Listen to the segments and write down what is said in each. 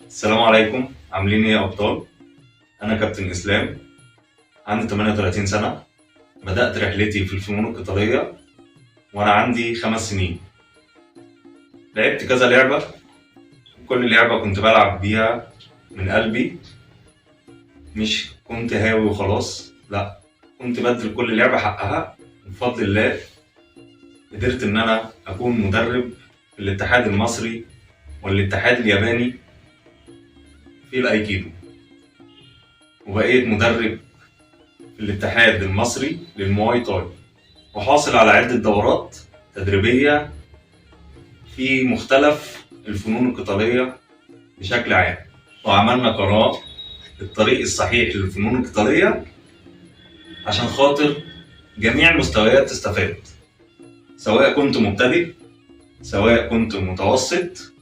السلام عليكم، عاملين ايه يا ابطال؟ انا كابتن اسلام، عندي 38 سنة. بدأت رحلتي في الفنون القتالية وانا عندي 5 سنين. لعبت كذا لعبة، كل لعبة كنت بلعب بيها من قلبي، مش كنت هاوي وخلاص، لا، كنت بدي كل لعبة حقها. بفضل الله قدرت ان انا اكون مدرب في الاتحاد المصري والاتحاد الياباني في الايكيدو، وبقيت مدرب في الاتحاد المصري للمواي تاي، وحاصل على عدة دورات تدريبية في مختلف الفنون القتالية بشكل عام. وعملنا قناة الطريق الصحيح للفنون القتالية عشان خاطر جميع المستويات تستفاد، سواء كنت مبتدئ، سواء كنت متوسط،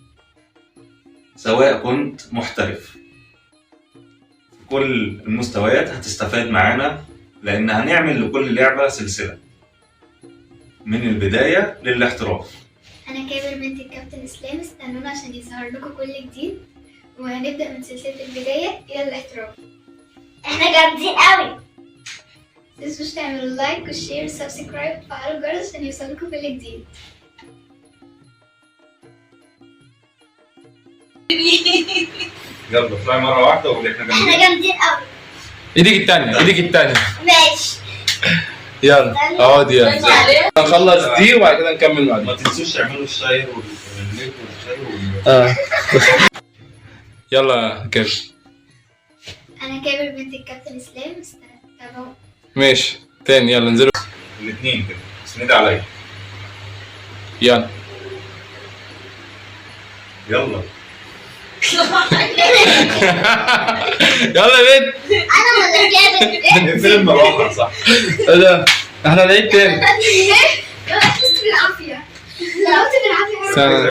سواء كنت محترف. في كل المستويات هتستفاد معانا، لأن هنعمل لكل لعبة سلسلة من البداية للاحتراف. أنا كابر بنت الكابتن إسلام، استنونا عشان يظهر لكم كل جديد، وهنبدأ من سلسلة البداية إلى الاحتراف. احنا جامدين قوي. متنسوش تعملوا لايك وشير وسبسكرايب وتفعلوا الجرس عشان يوصلكوا كل جديد. يلا اطلعي مرة واحدة وقولي احنا احنا جامدين. جامدين قوي. ايديك التانية، ايديك التانية. ماشي. يلا اقعد يلا نخلص دي وبعد كده نكمل ما بعدين. تنسوش تعملوا الشاي والليل والشاي يلا كابر. أنا كابر بنت الكابتن إسلام، تابعوا. ماشي تاني، يلا انزلوا. الاثنين كده، اسند عليا. يلا يلا يلا يا بنت. انا ولا كابر؟ اقفل المروحة صح. ايه ده؟ احنا نعيد تاني. بالعافية. ضربت بالعافية. استنى.